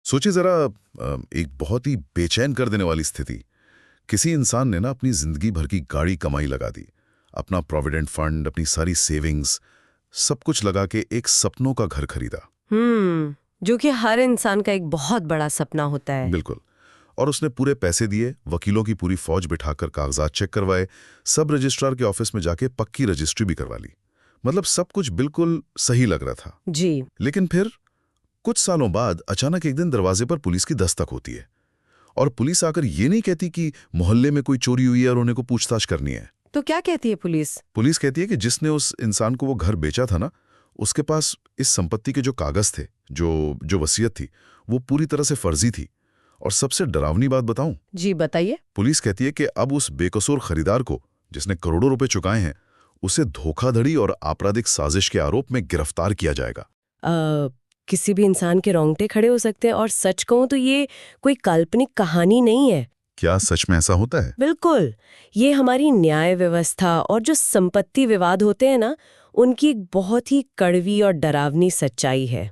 सोचिए जरा एक बहुत ही बेचैन कर देने वाली स्थिति। किसी इंसान ने ना अपनी जिंदगी भर की गाढ़ी कमाई लगा दी, अपना प्रोविडेंट फंड, अपनी सारी सेविंग्स, सब कुछ लगा के एक सपनों का घर खरीदा। जो कि हर इंसान का एक बहुत बड़ा सपना होता है। बिल्कुल। और उसने पूरे पैसे दिए, वकीलों की पूरी फौज बिठाकर कागजात चेक करवाए, सब रजिस्ट्रार के ऑफिस में जाके पक्की रजिस्ट्री भी करवा ली। मतलब सब कुछ बिल्कुल सही लग रहा था जी। लेकिन फिर कुछ सालों बाद अचानक एक दिन दरवाजे पर पुलिस की दस्तक होती है। और पुलिस आकर ये नहीं कहती कि मोहल्ले में कोई चोरी हुई है और उन्हें को पूछताछ करनी है। तो क्या कहती है पुलिस? पुलिस कहती है कि जिसने उस इंसान को वो घर बेचा था ना, उसके पास इस संपत्ति के जो कागज थे, जो वसीयत थी, वो पूरी तरह से फर्जी थी। और सबसे डरावनी बात बताऊं? जी बताइए। पुलिस कहती है कि अब उस बेकसूर खरीदार को, जिसने करोड़ों रुपए चुकाए हैं, उसे धोखाधड़ी और आपराधिक साजिश के आरोप में गिरफ्तार किया जाएगा। किसी भी इंसान के रोंगटे खड़े हो सकते हैं, और सच कहूं तो ये कोई काल्पनिक कहानी नहीं है। क्या सच में ऐसा होता है? बिल्कुल। ये हमारी न्याय व्यवस्था और जो संपत्ति विवाद होते हैं ना, उनकी एक बहुत ही कड़वी और डरावनी सच्चाई है।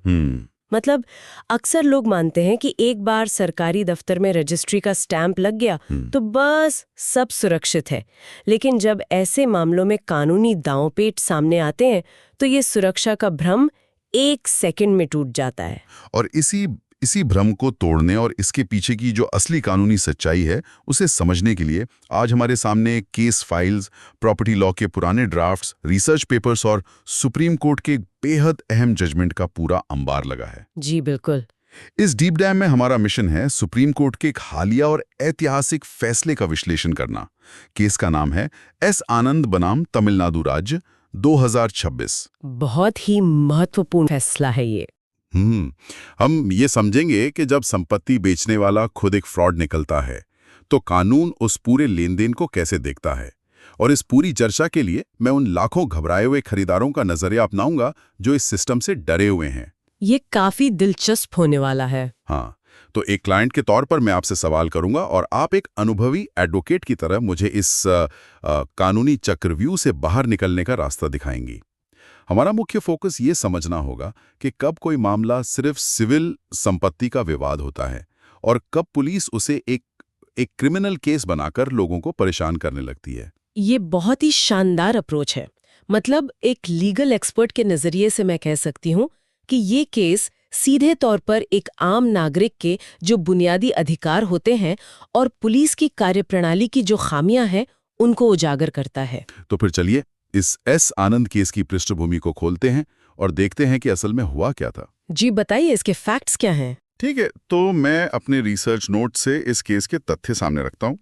मतलब अक्सर लोग मानते हैं कि एक बार सरकारी दफ्तर में रजिस्ट्री का स्टैंप लग गया तो बस सब सुरक्षित है। लेकिन जब ऐसे मामलों में कानूनी दांवपेच सामने आते हैं तो ये सुरक्षा का भ्रम एक सेकंड में टूट जाता है। और इसी भ्रम को तोड़ने और इसके पीछे की जो असली कानूनी सच्चाई है, उसे समझने के लिए आज हमारे सामने केस फाइल्स, प्रॉपर्टी लॉ के पुराने ड्राफ्ट्स, रिसर्च पेपर्स और सुप्रीम कोर्ट के बेहद अहम जजमेंट का पूरा अंबार लगा है। जी बिल्कुल। इस डीप डाइव में हमारा मिशन है सुप्रीम कोर्ट के एक हालिया और ऐतिहासिक फैसले का विश्लेषण करना। केस का नाम है एस आनंद बनाम तमिलनाडु राज्य 2026। बहुत ही महत्वपूर्ण फैसला है ये। हम ये समझेंगे कि जब संपत्ति बेचने वाला खुद एक फ्रॉड निकलता है तो कानून उस पूरे लेनदेन को कैसे देखता है। और इस पूरी चर्चा के लिए मैं उन लाखों घबराए हुए खरीदारों का नजरिया अपनाऊंगा जो इस सिस्टम से डरे हुए हैं। ये काफी दिलचस्प होने वाला है। हाँ, तो एक क्लाइंट के तौर पर मैं आपसे सवाल करूंगा और आप एक अनुभवी एडवोकेट की तरह मुझे इस कानूनी चक्रव्यूह से बाहर निकलने का रास्ता दिखाएंगी। हमारा मुख्य फोकस ये समझना होगा कि कब कोई मामला सिर्फ सिविल संपत्ति का विवाद होता है और कब पुलिस उसे एक क्रिमिनल केस बनाकर लोगों को परेशान करने लगती है। ये बहुत ही शानदार अप्रोच है। मतलब एक लीगल एक्सपर्ट के नजरिए से मैं कह सकती हूँ कि ये केस सीधे तौर पर एक आम नागरिक के जो बुनियादी अधिकार होते हैं और पुलिस की कार्यप्रणाली की जो खामियां हैं उनको उजागर करता है। तो फिर चलिए इस एस आनंद केस की पृष्ठभूमि को खोलते हैं और देखते हैं कि असल में हुआ क्या था। जी बताइए, इसके फैक्ट्स क्या हैं? ठीक है, तो मैं अपने रिसर्च नोट से इस केस के तथ्य सामने रखता हूँ।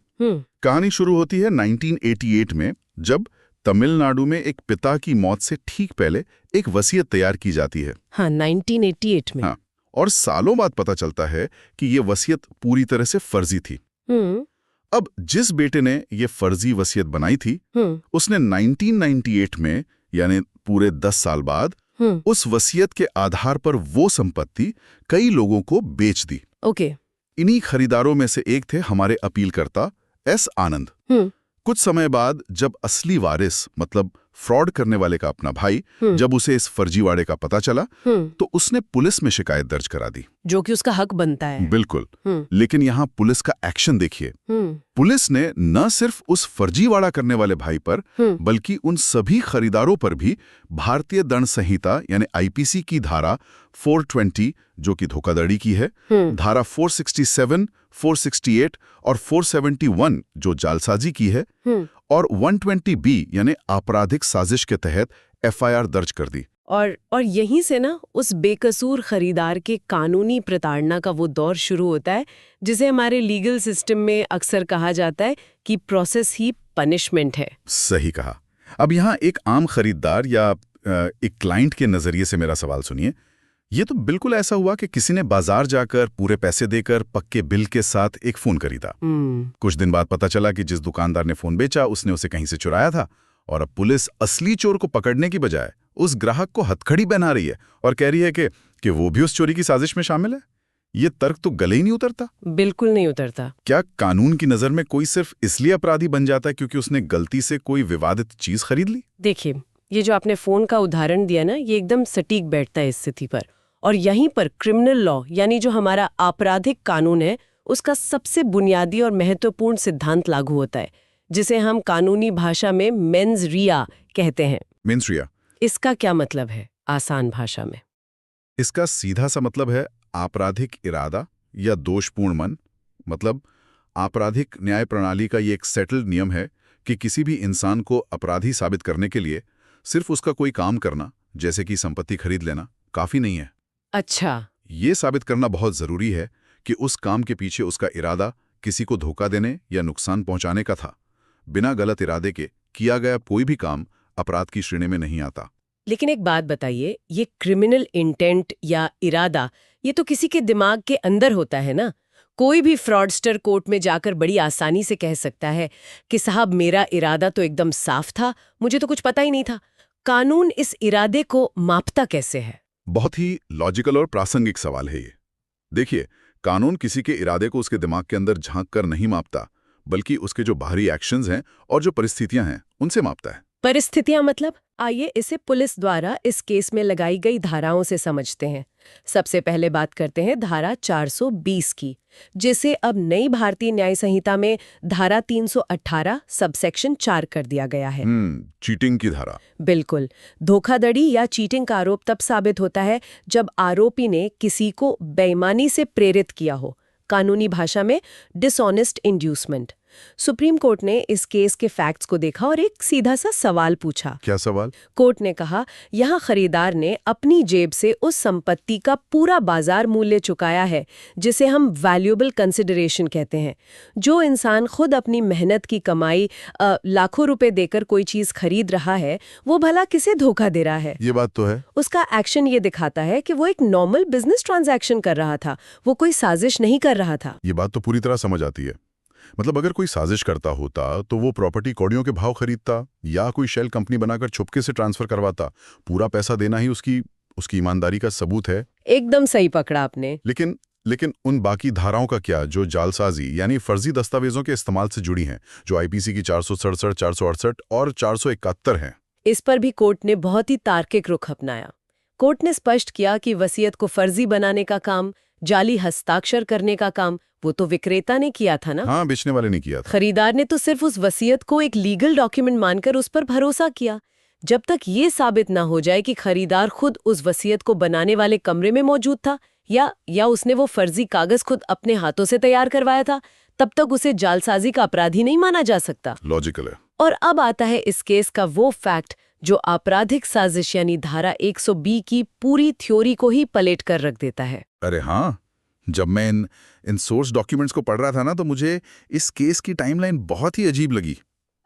कहानी शुरू होती है 1988 में, जब तमिलनाडु में एक पिता की मौत से ठीक पहले एक वसीयत तैयार की जाती है। हाँ, 1988 में। हाँ, और सालों बाद पता चलता है कि ये वसीयत पूरी तरह से फर्जी थी। अब जिस बेटे ने ये फर्जी वसीयत बनाई थी, उसने 1998 में, यानी पूरे 10 साल बाद, उस वसीयत के आधार पर वो संपत्ति कई लोगों को बेच दी। ओके। इन्हीं खरीदारों में से एक थे हमारे अपीलकर्ता एस आनंद। कुछ समय बाद जब असली वारिस, मतलब फ्रॉड करने वाले का अपना भाई, जब उसे इस फर्जीवाड़े का पता चला तो उसने पुलिस में शिकायत दर्ज करा दी, जो कि उसका हक बनता है। बिल्कुल। लेकिन यहाँ पुलिस का एक्शन देखिए। पुलिस ने न सिर्फ उस फर्जीवाड़ा करने वाले भाई पर बल्कि उन सभी खरीदारों पर भी भारतीय दंड संहिता यानी आईपीसी की धारा 420, जो कि धोखाधड़ी की है, धारा 467, 468 और 471 जो जालसाजी की है, और 120B यानी आपराधिक साजिश के तहत एफआईआर दर्ज कर दी। और यहीं से ना उस बेकसूर खरीदार के कानूनी प्रताड़ना का वो दौर शुरू होता है जिसे हमारे लीगल सिस्टम में अक्सर कहा जाता है कि प्रोसेस ही पनिशमेंट है। सही कहा। अब यहाँ एक आम खरीदार या एक क्लाइंट के नजरिए से मेरा सवाल सुनिए। ये तो बिल्कुल ऐसा हुआ कि किसी ने बाजार जाकर पूरे पैसे देकर पक्के बिल के साथ एक फोन खरीदा। कुछ दिन बाद पता चला कि जिस दुकानदार ने फोन बेचा उसने उसे कहीं से चुराया था, और अब पुलिस असली चोर को पकड़ने की बजाय उस ग्राहक को हथकड़ी पहना रही है और कह रही है कि वो भी उस चोरी की साजिश में शामिल है। ये तर्क तो गले ही नहीं उतरता। बिल्कुल नहीं उतरता। क्या कानून की नजर में कोई सिर्फ इसलिए अपराधी बन जाता है क्योंकि उसने गलती से कोई विवादित चीज खरीद ली? देखिए, ये जो आपने फोन का उदाहरण दिया ना, ये एकदम सटीक बैठता है इस स्थिति पर। और यहीं पर क्रिमिनल लॉ यानी जो हमारा आपराधिक कानून है उसका सबसे बुनियादी और महत्वपूर्ण सिद्धांत लागू होता है, जिसे हम कानूनी भाषा में मेंस रिया कहते हैं। मेंस रिया, इसका क्या मतलब है आसान भाषा में? इसका सीधा सा मतलब है आपराधिक इरादा या दोषपूर्ण मन। मतलब आपराधिक न्याय प्रणाली का ये एक सेटल्ड नियम है कि किसी भी इंसान को अपराधी साबित करने के लिए सिर्फ उसका कोई काम करना, जैसे कि संपत्ति खरीद लेना, काफी नहीं है। अच्छा। ये साबित करना बहुत जरूरी है कि उस काम के पीछे उसका इरादा किसी को धोखा देने या नुकसान पहुंचाने का था। बिना गलत इरादे के किया गया कोई भी काम अपराध की श्रेणी में नहीं आता। लेकिन एक बात बताइए, ये क्रिमिनल इंटेंट या इरादा ये तो किसी के दिमाग के अंदर होता है ना। कोई भी फ्रॉडस्टर कोर्ट में जाकर बड़ी आसानी से कह सकता है कि साहब मेरा इरादा तो एकदम साफ था, मुझे तो कुछ पता ही नहीं था। कानून इस इरादे को मापता कैसे है? बहुत ही लॉजिकल और प्रासंगिक सवाल है ये। देखिए, कानून किसी के इरादे को उसके दिमाग के अंदर झांक कर नहीं मापता, बल्कि उसके जो बाहरी एक्शंस हैं और जो परिस्थितियां हैं उनसे मापता है। परिस्थितियां मतलब? आइए इसे पुलिस द्वारा इस केस में लगाई गई धाराओं से समझते हैं। सबसे पहले बात करते हैं धारा 420 की, जिसे अब नई भारतीय न्याय संहिता में धारा 318 सबसेक्शन 4 कर दिया गया है। चीटिंग की धारा। बिल्कुल। धोखाधड़ी या चीटिंग का आरोप तब साबित होता है जब आरोपी ने किसी को बेईमानी से प्रेरित किया हो, कानूनी भाषा में डिसऑनेस्ट इंड्यूसमेंट। सुप्रीम कोर्ट ने इस केस के फैक्ट्स को देखा और एक सीधा सा सवाल पूछा। क्या सवाल? कोर्ट ने कहा, यहाँ खरीदार ने अपनी जेब से उस संपत्ति का पूरा बाजार मूल्य चुकाया है, जिसे हम वैल्यूएबल कंसिडरेशन कहते हैं। जो इंसान खुद अपनी मेहनत की कमाई लाखों रुपए देकर कोई चीज खरीद रहा है, वो भला किसे धोखा दे रहा है? ये बात तो है। उसका एक्शन ये दिखाता है कि वो एक नॉर्मल बिजनेस ट्रांजैक्शन कर रहा था, वो कोई साजिश नहीं कर रहा था। ये बात तो पूरी तरह समझ आती है। मतलब अगर कोई साजिश करता होता तो वो प्रॉपर्टी कौड़ियों के भाव खरीदता या कोई शेल कंपनी बनाकर छुपके से ट्रांसफर करवाता। पूरा पैसा देना ही उसकी ईमानदारी का सबूत है। एकदम सही पकड़ा आपने। लेकिन उन बाकी धाराओं का क्या, जो जालसाजी यानी फर्जी दस्तावेजों के इस्तेमाल से जुड़ी हैं, जो आईपीसी की 467, 468 और 471 हैं? इस पर भी कोर्ट ने बहुत ही तार्किक रुख अपनाया। कोर्ट ने स्पष्ट किया कि वसीयत को फर्जी बनाने का काम, जाली हस्ताक्षर करने का काम वो तो विक्रेता ने किया था ना। हाँ, बेचने वाले ने किया था। खरीदार ने तो सिर्फ उस वसीयत को एक लीगल डॉक्यूमेंट मानकर उस पर भरोसा किया। जब तक ये साबित ना हो जाए कि खरीदार खुद उस वसीयत को बनाने वाले कमरे में मौजूद था या उसने वो फर्जी कागज खुद अपने हाथों से तैयार करवाया था, तब तक उसे जालसाजी का अपराधी नहीं माना जा सकता। लॉजिकल है। और अब आता है इस केस का वो फैक्ट जो आपराधिक साजिश यानी धारा 120 की पूरी थ्योरी को ही पलट कर रख देता है। अरे हाँ, जब मैं इन सोर्स डॉक्यूमेंट्स को पढ़ रहा था ना, तो मुझे इस केस की टाइमलाइन बहुत ही अजीब लगी।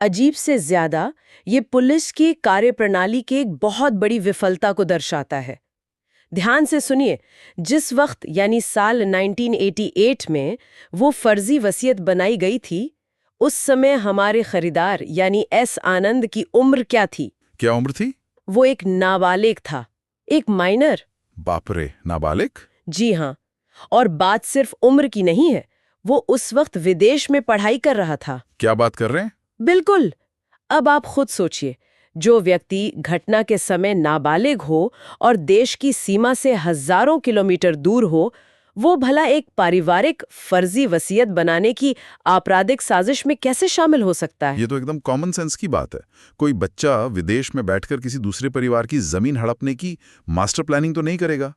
अजीब से ज्यादा ये पुलिस की कार्यप्रणाली की एक बहुत बड़ी विफलता को दर्शाता है। ध्यान से सुनिए, जिस वक्त यानी साल 1988 में वो फर्जी वसीयत बनाई गई थी, उस समय हमारे खरीदार यानी एस आनंद की उम्र क्या थी? क्या उम्र थी? वो एक नाबालिग था, एक माइनर। बाप रे, नाबालिग? जी हाँ, और बात सिर्फ उम्र की नहीं है, वो उस वक्त विदेश में पढ़ाई कर रहा था। क्या बात कर रहे हैं? बिल्कुल। अब आप खुद सोचिए, जो व्यक्ति घटना के समय नाबालिग हो और देश की सीमा से हजारों किलोमीटर दूर हो, वो भला एक पारिवारिक फर्जी वसीयत बनाने की आपराधिक साजिश में कैसे शामिल हो सकता है? ये तो एकदम कॉमन सेंस की बात है। कोई बच्चा विदेश में बैठकर किसी दूसरे परिवार की जमीन हड़पने की मास्टर प्लानिंग तो नहीं करेगा।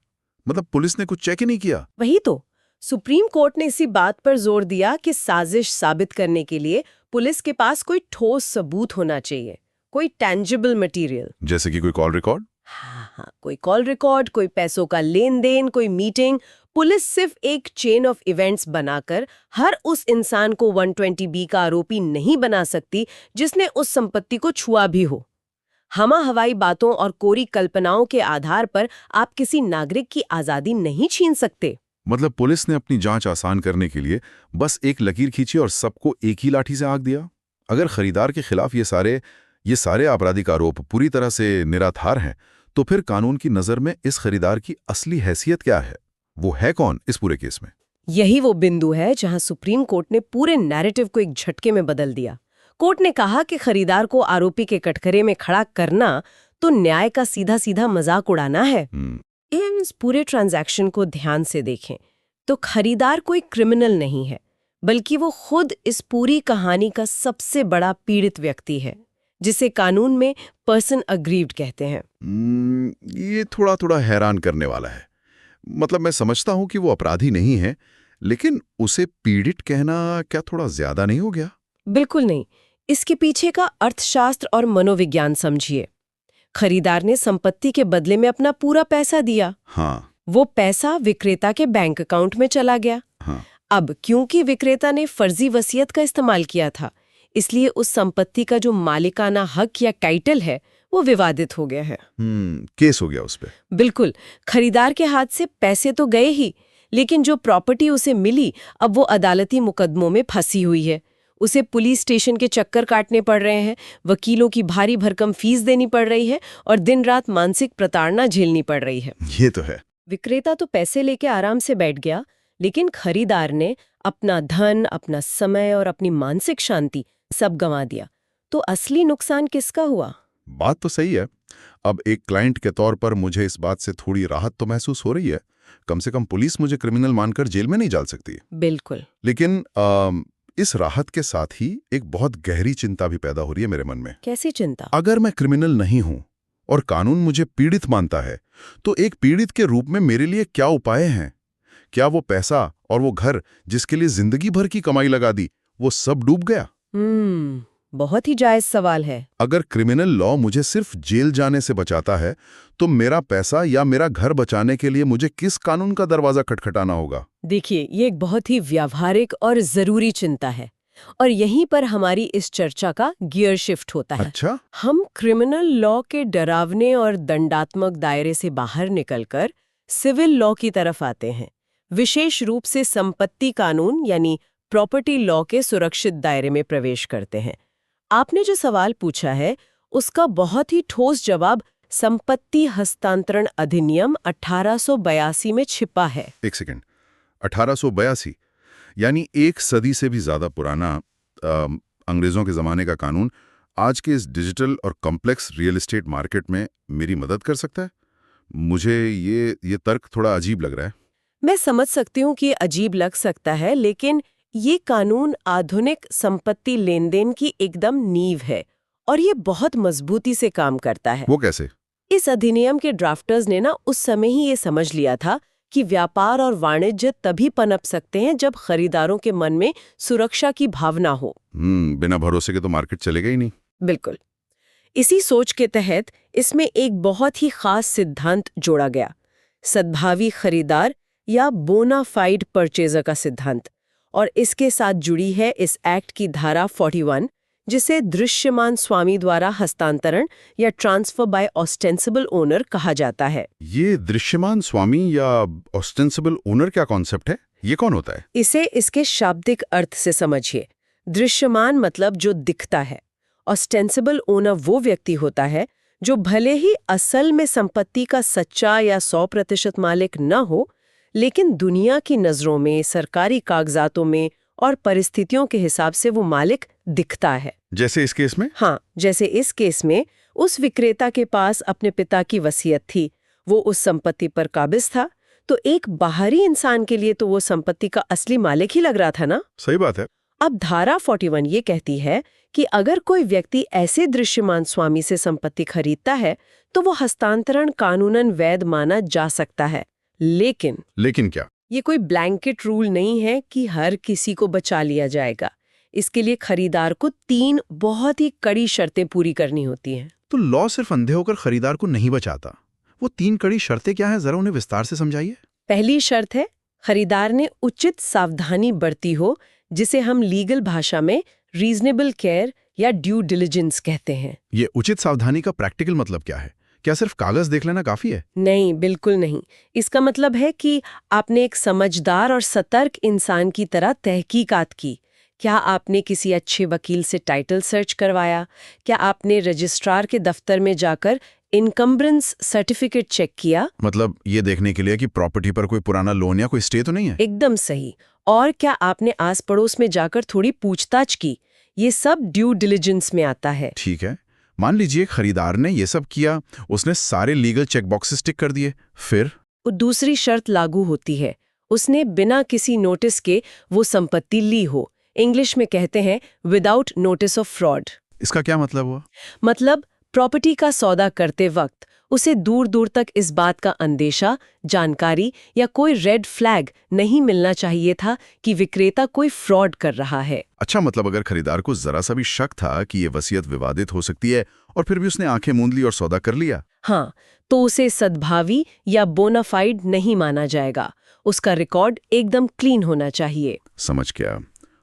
मतलब पुलिस ने कुछ चेक ही नहीं किया। वही तो सुप्रीम कोर्ट ने इसी बात पर जोर दिया कि साजिश साबित करने के लिए पुलिस के पास कोई ठोस सबूत होना चाहिए, कोई टेंजिबल मटेरियल। जैसे कि कोई कॉल रिकॉर्ड? हाँ, कोई कॉल रिकॉर्ड, कोई पैसों का लेन देन, कोई मीटिंग। पुलिस सिर्फ एक चेन ऑफ इवेंट्स बनाकर हर उस इंसान को 120B का आरोपी नहीं बना सकती जिसने उस संपत्ति को छुआ भी हो। हवाई बातों और कोरी कल्पनाओं के आधार पर आप किसी नागरिक की आजादी नहीं छीन सकते। मतलब पुलिस ने अपनी जांच आसान करने के लिए बस एक लकीर खींची और सबको एक ही लाठी से आंक दिया। अगर खरीदार के खिलाफ ये सारे आपराधिक आरोप पूरी तरह से निराधार हैं, तो फिर कानून की नजर में इस खरीदार की असली हैसियत क्या है? वो है कौन इस पूरे केस में? यही वो बिंदु है जहां सुप्रीम कोर्ट ने पूरे नैरेटिव को एक झटके में बदल दिया। कोर्ट ने कहा कि खरीदार को आरोपी के कटघरे में खड़ा करना तो न्याय का सीधा सीधा मजाक उड़ाना है। इस पूरे ट्रांजैक्शन को ध्यान से देखें तो खरीदार कोई क्रिमिनल नहीं है, बल्कि वो खुद इस पूरी कहानी का सबसे बड़ा पीड़ित व्यक्ति है, जिसे कानून में पर्सन अग्रीव्ड कहते हैं। ये थोड़ा थोड़ा हैरान करने वाला है। मतलब मैं समझता हूं कि वो अपराधी नहीं है, लेकिन उसे पीड़ित कहना क्या थोड़ा ज्यादा नहीं हो गया? बिल्कुल नहीं। इसके पीछे का अर्थशास्त्र और मनोविज्ञान समझिए। खरीदार ने संपत्ति के बदले में अपना पूरा पैसा दिया। हाँ। वो पैसा विक्रेता के बैंक अकाउंट में चला गया। हाँ। अब क्योंकि विक्रेता ने फर्जी वसीयत का इस्तेमाल किया था, इसलिए उस संपत्ति का जो मालिकाना हक या टाइटल है वो विवादित हो गया है। केस हो गया उस पे। बिल्कुल। खरीदार के हाथ से पैसे तो गए ही, लेकिन जो प्रॉपर्टी उसे मिली अब वो अदालती मुकदमों में फंसी हुई है। उसे पुलिस स्टेशन के चक्कर काटने पड़ रहे हैं, वकीलों की भारी भरकम फीस देनी पड़ रही है और दिन रात मानसिक प्रताड़ना झेलनी पड़ रही है। ये तो है। विक्रेता तो पैसे लेके आराम से बैठ गया, लेकिन खरीदार ने अपना धन, अपना समय और अपनी मानसिक शांति सब गंवा दिया। तो असली नुकसान किसका हुआ? बात तो सही है। अब एक क्लाइंट के तौर पर मुझे इस बात से थोड़ी राहत तो महसूस हो रही है। कम से कम पुलिस मुझे क्रिमिनल मानकर जेल में नहीं डाल सकती। बिल्कुल। लेकिन इस राहत के साथ ही एक बहुत गहरी चिंता भी पैदा हो रही है मेरे मन में। कैसी चिंता? अगर मैं क्रिमिनल नहीं हूं और कानून मुझे पीड़ित मानता है, तो एक पीड़ित के रूप में मेरे लिए क्या उपाय हैं? क्या वो पैसा और वो घर जिसके लिए जिंदगी भर की कमाई लगा दी, वो सब डूब गया? बहुत ही जायज सवाल है। अगर क्रिमिनल लॉ मुझे सिर्फ जेल जाने से बचाता है, तो मेरा पैसा या मेरा घर बचाने के लिए मुझे किस कानून का दरवाजा खटखटाना होगा? देखिए, ये एक बहुत ही व्यावहारिक और जरूरी चिंता है, और यहीं पर हमारी इस चर्चा का गियर शिफ्ट होता है। अच्छा? हम क्रिमिनल लॉ के डरावने और दंडात्मक दायरे से बाहर निकलकर सिविल लॉ की तरफ आते हैं, विशेष रूप से संपत्ति कानून यानी प्रॉपर्टी लॉ के सुरक्षित दायरे में प्रवेश करते हैं। आपने जो सवाल पूछा है, उसका बहुत ही ठोस जवाब संपत्ति हस्तांतरण अधिनियम 1882 में छिपा है। एक सेकंड, 1882 यानी एक सदी से भी ज्यादा पुराना अंग्रेजों के जमाने का कानून आज के इस डिजिटल और कॉम्प्लेक्स रियल एस्टेट मार्केट में मेरी मदद कर सकता है? मुझे ये तर्क थोड़ा अजीब लग रहा है। मैं समझ सकती हूँ कि अजीब लग सकता है, लेकिन ये कानून आधुनिक संपत्ति लेनदेन की एकदम नींव है और ये बहुत मजबूती से काम करता है। वो कैसे? इस अधिनियम के ड्राफ्टर्स ने उस समय ही ये समझ लिया था कि व्यापार और वाणिज्य तभी पनप सकते हैं जब खरीदारों के मन में सुरक्षा की भावना हो। बिना भरोसे के तो मार्केट चलेगा ही नहीं। बिल्कुल। इसी सोच के तहत इसमें एक बहुत ही खास सिद्धांत जोड़ा गया, सद्भावी खरीदार या बोनाफाइड परचेजर का सिद्धांत। और इसके साथ जुड़ी है इस एक्ट की धारा 41, जिसे दृश्यमान स्वामी द्वारा हस्तांतरण या ट्रांसफर बाय ऑस्टेंसिबल ओनर कहा जाता है। ये दृश्यमान स्वामी या ऑस्टेंसिबल ओनर क्या कॉन्सेप्ट है? ये कौन होता है? इसे इसके शाब्दिक अर्थ से समझिए। दृश्यमान मतलब जो दिखता है। ऑस्टेंसिबल ओनर वो व्यक्ति होता है जो भले ही असल में संपत्ति का सच्चा या 100% मालिक न हो, लेकिन दुनिया की नजरों में, सरकारी कागजातों में और परिस्थितियों के हिसाब से वो मालिक दिखता है। जैसे इस केस में? हाँ, जैसे इस केस में उस विक्रेता के पास अपने पिता की वसीयत थी, वो उस संपत्ति पर काबिज था, तो एक बाहरी इंसान के लिए तो वो संपत्ति का असली मालिक ही लग रहा था ना? सही बात है। अब धारा 41 ये कहती है कि अगर कोई व्यक्ति ऐसे दृश्यमान स्वामी से संपत्ति खरीदता है तो वो हस्तांतरण कानूनन वैध माना जा सकता है। लेकिन क्या? ये कोई ब्लैंकेट रूल नहीं है कि हर किसी को बचा लिया जाएगा। इसके लिए खरीदार को 3 बहुत ही कड़ी शर्तें पूरी करनी होती हैं। तो लॉ सिर्फ अंधे होकर खरीदार को नहीं बचाता। वो 3 कड़ी शर्तें क्या हैं, जरा उन्हें विस्तार से समझाइए। पहली शर्त है, खरीदार ने उचित सावधानी बरती हो, जिसे हम लीगल भाषा में रीजनेबल केयर या ड्यू डिलिजेंस कहते हैं। ये उचित सावधानी का प्रैक्टिकल मतलब क्या है? क्या सिर्फ कागज देख लेना काफी है? नहीं, बिल्कुल नहीं। इसका मतलब है कि आपने एक समझदार और सतर्क इंसान की तरह तहकीकात की। क्या आपने किसी अच्छे वकील से टाइटल सर्च करवाया? क्या आपने रजिस्ट्रार के दफ्तर में जाकर इनकम्ब्रेंस सर्टिफिकेट चेक किया? मतलब ये देखने के लिए कि प्रॉपर्टी पर कोई पुराना लोन या कोई स्टे तो नहीं है? एकदम सही। और क्या आपने आस पड़ोस में जाकर थोड़ी पूछताछ की? ये सब ड्यू डिलिजेंस में आता है। ठीक है, मान लीजिए खरीदार ने ये सब किया, उसने सारे लीगल चेक बॉक्सेस टिक कर दिए, फिर दूसरी शर्त लागू होती है। उसने बिना किसी नोटिस के वो संपत्ति ली हो। इंग्लिश में कहते हैं विदाउट नोटिस ऑफ फ्रॉड। इसका क्या मतलब हुआ? मतलब प्रॉपर्टी का सौदा करते वक्त उसे दूर दूर तक इस बात का अंदेशा, जानकारी या कोई रेड फ्लैग नहीं मिलना चाहिए था कि विक्रेता कोई फ्रॉड कर रहा है। अच्छा, मतलब अगर खरीदार को जरा सा भी शक था कि ये वसीयत विवादित हो सकती है और फिर भी उसने आंखें मूंद ली और सौदा कर लिया, हाँ, तो उसे सद्भावी या बोनाफाइड नहीं माना जाएगा। उसका रिकॉर्ड एकदम क्लीन होना चाहिए। समझ गया।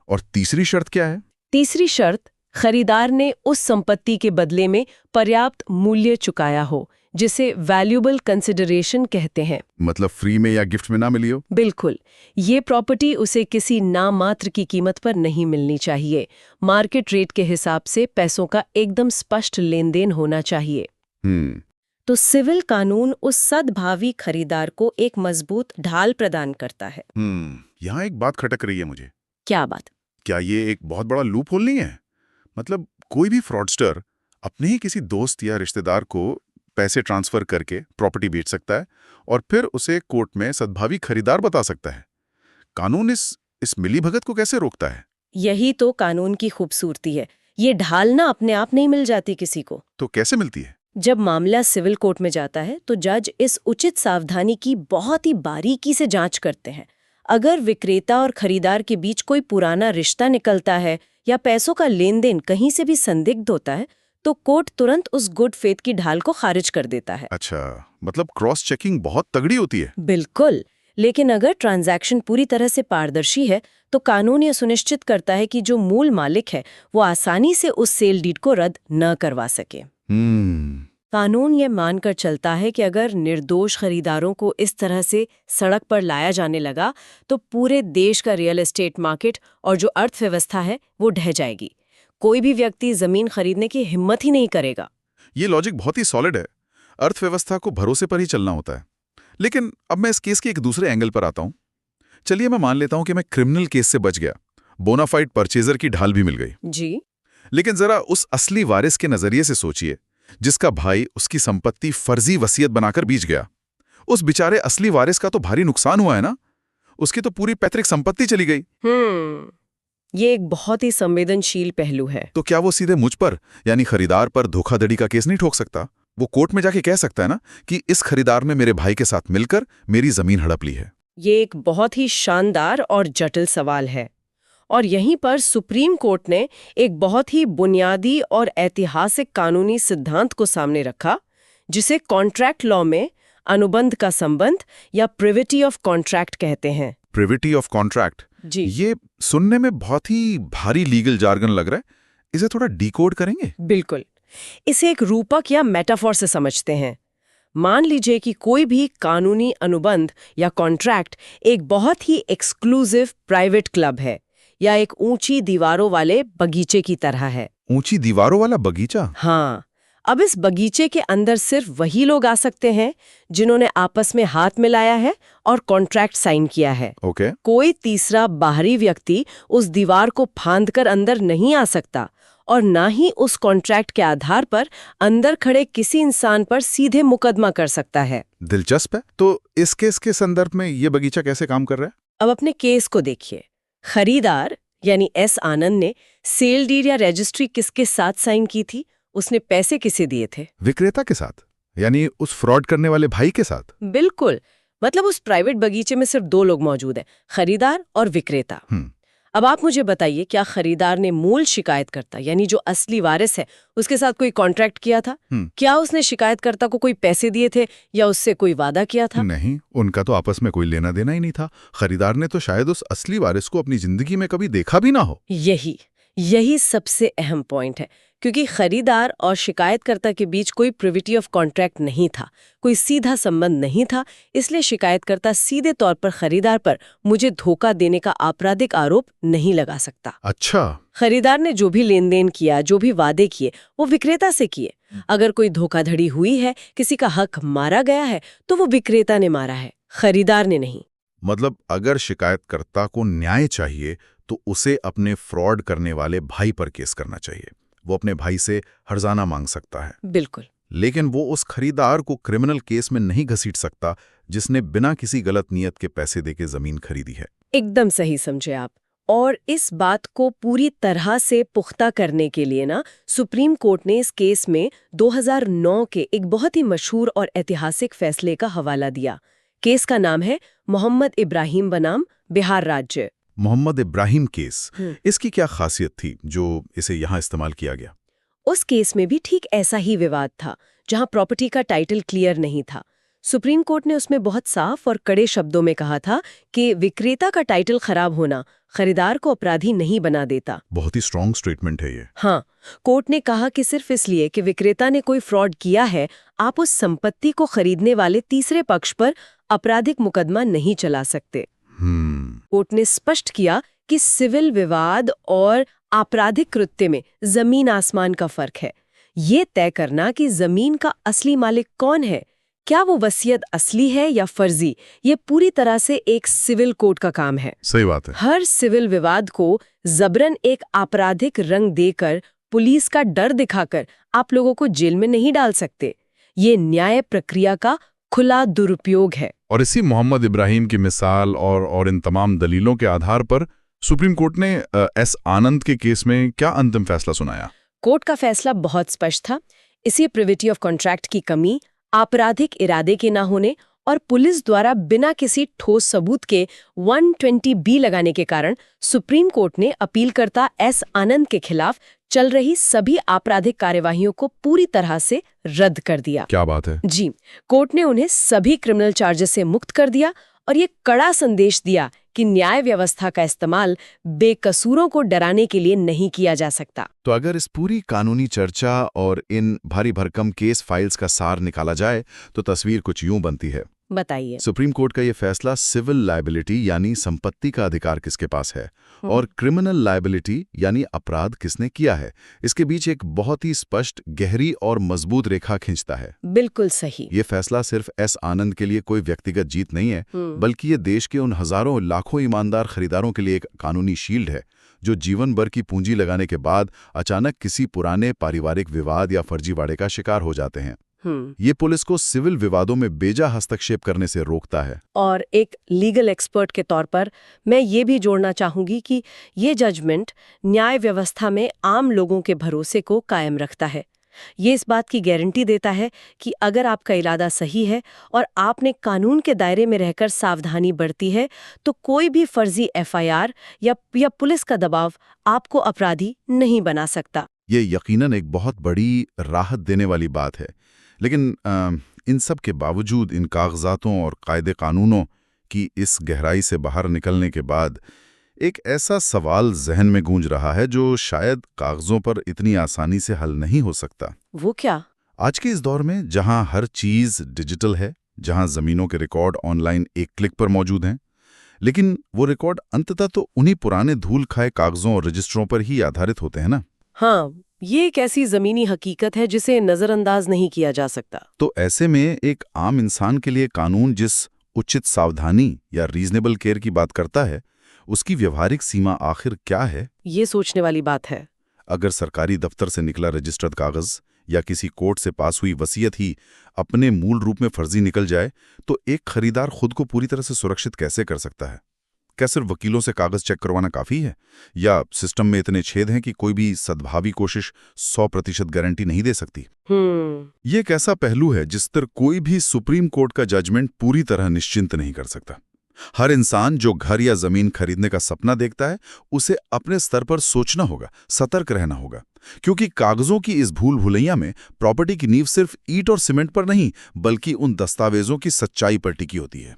और तीसरी शर्त क्या है? तीसरी शर्त, खरीदार ने उस संपत्ति के बदले में पर्याप्त मूल्य चुकाया हो, जिसे वैल्यूएबल कंसिडरेशन कहते हैं। मतलब फ्री में या गिफ्ट में ना मिली हो? बिल्कुल। ये प्रॉपर्टी उसे किसी नामात्र की कीमत पर नहीं मिलनी चाहिए। मार्केट रेट के हिसाब से पैसों का एकदम स्पष्ट लेन देन होना चाहिए। तो सिविल कानून उस सद्भावी खरीदार को एक मजबूत ढाल प्रदान करता है। यहाँ एक बात खटक रही है मुझे। क्या बात? क्या ये एक बहुत बड़ा लूप होल नहीं है? मतलब कोई भी फ्रॉडस्टर अपने ही किसी दोस्त या रिश्तेदार को पैसे ट्रांसफर करके प्रॉपर्टी बेच सकता है और फिर उसे कोर्ट में सद्भावी खरीदार बता सकता है। कानून इस मिलीभगत को कैसे रोकता है? यही तो कानून की खूबसूरती है। ये ढाल ना अपने आप नहीं मिल जाती किसी को। तो कैसे मिलती है? जब मामला सिविल कोर्ट में जाता है तो जज इस उचित सावधानी की बहुत ही बारीकी से जांच करते हैं। अगर विक्रेता और खरीदार के बीच कोई पुराना रिश्ता निकलता है या पैसों का लेन देन कहीं से भी संदिग्ध होता है, तो कोर्ट तुरंत उस गुड फेथ की ढाल को खारिज कर देता है। अच्छा, मतलब क्रॉस चेकिंग बहुत तगड़ी होती है। बिल्कुल। लेकिन अगर ट्रांजैक्शन पूरी तरह से पारदर्शी है तो कानून यह सुनिश्चित करता है कि जो मूल मालिक है वो आसानी से उस सेल डीड को रद्द न करवा सके। कानून ये मानकर चलता है कि अगर निर्दोष खरीदारों को इस तरह से सड़क पर लाया जाने लगा तो पूरे देश का रियल एस्टेट मार्केट और जो अर्थव्यवस्था है वो ढह जाएगी। कोई भी व्यक्ति जमीन खरीदने की हिम्मत ही नहीं करेगा। ये लॉजिक बहुत ही सॉलिड है। अर्थव्यवस्था को भरोसे पर ही चलना होता है। लेकिन अब मैं इस केस के एक दूसरे एंगल पर आता हूं। चलिए मैं मान लेता हूं कि मैं क्रिमिनल केस से बच गया, बोनाफाइड परचेजर की ढाल भी मिल गई जी। लेकिन जरा उस असली वारिस के नजरिए से सोचिए, जिसका भाई उसकी संपत्ति फर्जी वसीयत बनाकर बीच गया। उस बेचारे असली वारिस का तो भारी नुकसान हुआ है ना। उसकी तो पूरी पैतृक संपत्ति चली गई। ये एक बहुत ही संवेदनशील पहलू है। तो क्या वो सीधे मुझ पर यानी खरीदार पर धोखाधड़ी का केस नहीं ठोक सकता? वो कोर्ट में जाके कह सकता है ना कि इस खरीदार ने मेरे भाई के साथ मिलकर मेरी जमीन हड़प ली है। ये एक बहुत ही शानदार और जटिल सवाल है और यहीं पर सुप्रीम कोर्ट ने एक बहुत ही बुनियादी और ऐतिहासिक कानूनी सिद्धांत को सामने रखा, जिसे कॉन्ट्रैक्ट लॉ में अनुबंध का संबंध या प्रिविटी ऑफ कॉन्ट्रैक्ट कहते हैं। प्रिविटी ऑफ कॉन्ट्रैक्ट जी। ये सुनने में बहुत ही भारी लीगल जार्गन लग रहा है। इसे थोड़ा डिकोड करेंगे? बिल्कुल। इसे एक रूपक या मेटाफोर से समझते हैं। मान लीजिए कि कोई भी कानूनी अनुबंध या कॉन्ट्रैक्ट एक बहुत ही एक्सक्लूसिव प्राइवेट क्लब है या एक ऊंची दीवारों वाले बगीचे की तरह है। ऊंची दीवारों वाला बगीचा? हाँ। अब इस बगीचे के अंदर सिर्फ वही लोग आ सकते हैं जिन्होंने आपस में हाथ मिलाया है और कॉन्ट्रैक्ट साइन किया है। ओके। कोई तीसरा बाहरी व्यक्ति उस दीवार को फांदकर अंदर नहीं आ सकता और ना ही उस कॉन्ट्रैक्ट के आधार पर अंदर खड़े किसी इंसान पर सीधे मुकदमा कर सकता है। दिलचस्प है। तो इस केस के संदर्भ में ये बगीचा कैसे काम कर रहा है? अब अपने केस को देखिए। खरीदार यानी एस आनंद ने सेल डीड या रजिस्ट्री किसके साथ साइन की थी? उसने पैसे किसे दिए थे? विक्रेता के साथ, यानी उस फ्रॉड करने वाले भाई के साथ। बिल्कुल। मतलब उस प्राइवेट बगीचे में सिर्फ दो लोग मौजूद हैं, खरीदार और विक्रेता। अब आप मुझे बताइए, क्या खरीदार ने मूल शिकायतकर्ता यानी जो असली वारिस है उसके साथ कोई कॉन्ट्रैक्ट किया था? क्या उसने शिकायतकर्ता को कोई पैसे दिए थे या उससे कोई वादा किया था? नहीं, उनका तो आपस में कोई लेना देना ही नहीं था। खरीदार ने तो शायद उस असली वारिस को अपनी जिंदगी में कभी देखा भी ना हो। यही सबसे अहम पॉइंट है, क्योंकि खरीदार और शिकायतकर्ता के बीच कोई प्रिविटी ऑफ कॉन्ट्रैक्ट नहीं था, कोई सीधा संबंध नहीं था। इसलिए शिकायतकर्ता सीधे तौर पर खरीदार पर मुझे धोखा देने का आपराधिक आरोप नहीं लगा सकता। अच्छा। खरीदार ने जो भी लेन देन किया, जो भी वादे किए, वो विक्रेता से किए। अगर कोई धोखाधड़ी हुई है, किसी का हक मारा गया है, तो वो विक्रेता ने मारा है, खरीदार ने नहीं। मतलब अगर शिकायतकर्ता को न्याय चाहिए तो उसे अपने फ्रॉड करने वाले भाई पर केस करना चाहिए। वो अपने भाई से हर्जाना मांग सकता है, बिल्कुल। लेकिन वो उस खरीदार को क्रिमिनल केस में नहीं घसीट सकता जिसने बिना किसी गलत नियत के पैसे देके जमीन खरीदी है। एकदम सही समझे आप। और इस बात को पूरी तरह से पुख्ता करने के लिए ना सुप्रीम कोर्ट ने इस केस में 2009 के एक बहुत ही मशहूर और ऐतिहासिक फैसले का हवाला दिया। केस का नाम है मोहम्मद इब्राहिम बनाम बिहार राज्य। मोहम्मद इब्राहिम केस, इसकी क्या खासियत थी जो इसे यहाँ इस्तेमाल किया गया? उस केस में भी ठीक ऐसा ही विवाद था, जहां प्रॉपर्टी का टाइटल क्लियर नहीं था। सुप्रीम कोर्ट ने उसमें बहुत साफ और कड़े शब्दों में कहा था कि विक्रेता का टाइटल खराब होना खरीदार को अपराधी नहीं बना देता। बहुत ही स्ट्रॉन्ग स्टेटमेंट है ये। हाँ, कोर्ट ने कहा कि सिर्फ इसलिए कि विक्रेता ने कोई फ्रॉड किया है, आप उस संपत्ति को खरीदने वाले तीसरे पक्ष पर आपराधिक मुकदमा नहीं चला सकते। कोर्ट ने स्पष्ट किया कि सिविल विवाद और आपराधिक कृत्य में जमीन आसमान का फर्क है। ये तय करना कि जमीन का असली मालिक कौन है, क्या वो वसीयत असली है या फर्जी, ये पूरी तरह से एक सिविल कोर्ट का काम है। सही बात है। हर सिविल विवाद को जबरन एक आपराधिक रंग देकर, पुलिस का डर दिखाकर आप लोगों को जेल में नहीं डाल सकते। ये न्याय प्रक्रिया का खुला दुरुपयोग है। और इसी मोहम्मद इब्राहिम की मिसाल और इन तमाम दलीलों के आधार पर सुप्रीम कोर्ट ने एस आनंद के केस में क्या अंतिम फैसला सुनाया? कोर्ट का फैसला बहुत स्पष्ट था। इसी प्रिविटी ऑफ कॉन्ट्रैक्ट की कमी, आपराधिक इरादे के ना होने और पुलिस द्वारा बिना किसी ठोस सबूत के 120B लगाने के कारण सुप्रीम कोर्ट ने अपीलकर्ता एस आनंद के खिलाफ चल रही सभी आपराधिक कार्यवाहियों को पूरी तरह से रद्द कर दिया। क्या बात है? जी, कोर्ट ने उन्हें सभी क्रिमिनल चार्जेस से मुक्त कर दिया और ये कड़ा संदेश दिया कि न्याय व्यवस्था का इस्तेमाल बेकसूरों को डराने के लिए नहीं किया जा सकता। तो अगर इस पूरी कानूनी चर्चा और इन भारी भरकम केस फाइल्स का सार निकाला जाए तो तस्वीर कुछ यूं बनती है। बताइए। सुप्रीम कोर्ट का ये फैसला सिविल लायबिलिटी यानी संपत्ति का अधिकार किसके पास है और क्रिमिनल लायबिलिटी यानी अपराध किसने किया है, इसके बीच एक बहुत ही स्पष्ट, गहरी और मजबूत रेखा खींचता है। बिल्कुल सही। ये फैसला सिर्फ एस आनंद के लिए कोई व्यक्तिगत जीत नहीं है, बल्कि ये देश के उन हजारों लाखों ईमानदार खरीदारों के लिए एक कानूनी शील्ड है जो जीवन भर की पूंजी लगाने के बाद अचानक किसी पुराने पारिवारिक विवाद या फर्जीवाड़े का शिकार हो जाते हैं। ये पुलिस को सिविल विवादों में बेजा हस्तक्षेप करने से रोकता है। और एक लीगल एक्सपर्ट के तौर पर मैं ये भी जोड़ना चाहूंगी कि ये जजमेंट न्याय व्यवस्था में आम लोगों के भरोसे को कायम रखता है। ये इस बात की गारंटी देता है कि अगर आपका इरादा सही है और आपने कानून के दायरे में रहकर सावधानी बरती है, तो कोई भी फर्जी FIR या पुलिस का दबाव आपको अपराधी नहीं बना सकता। ये यकीनन एक बहुत बड़ी राहत देने वाली बात है। लेकिन इन सब के बावजूद, इन कागजातों और कायदे कानूनों की इस गहराई से बाहर निकलने के बाद एक ऐसा सवाल जहन में गूंज रहा है जो शायद कागजों पर इतनी आसानी से हल नहीं हो सकता। वो क्या? आज के इस दौर में जहां हर चीज डिजिटल है, जहां जमीनों के रिकॉर्ड ऑनलाइन एक क्लिक पर मौजूद हैं, लेकिन वो रिकॉर्ड अंततः तो उन्हीं पुराने धूल खाए कागजों और रजिस्ट्रों पर ही आधारित होते हैं ना। हाँ, ये एक ऐसी जमीनी हकीकत है जिसे नजरअंदाज नहीं किया जा सकता। तो ऐसे में एक आम इंसान के लिए कानून जिस उचित सावधानी या रीजनेबल केयर की बात करता है, उसकी व्यवहारिक सीमा आखिर क्या है? ये सोचने वाली बात है। अगर सरकारी दफ्तर से निकला रजिस्टर्ड कागज या किसी कोर्ट से पास हुई वसीयत ही अपने मूल रूप में फर्जी निकल जाए, तो एक खरीदार खुद को पूरी तरह से सुरक्षित कैसे कर सकता है? क्या सिर्फ वकीलों से कागज चेक करवाना काफी है, या सिस्टम में इतने छेद हैं कि कोई भी सद्भावी कोशिश 100% गारंटी नहीं दे सकती? ये एक ऐसा पहलू है जिस पर कोई भी सुप्रीम कोर्ट का जजमेंट पूरी तरह निश्चिंत नहीं कर सकता। हर इंसान जो घर या जमीन खरीदने का सपना देखता है, उसे अपने स्तर पर सोचना होगा, सतर्क रहना होगा, क्योंकि कागजों की इस भूल भुलैया में प्रॉपर्टी की नींव सिर्फ ईंट और सीमेंट पर नहीं, बल्कि उन दस्तावेजों की सच्चाई पर टिकी होती है।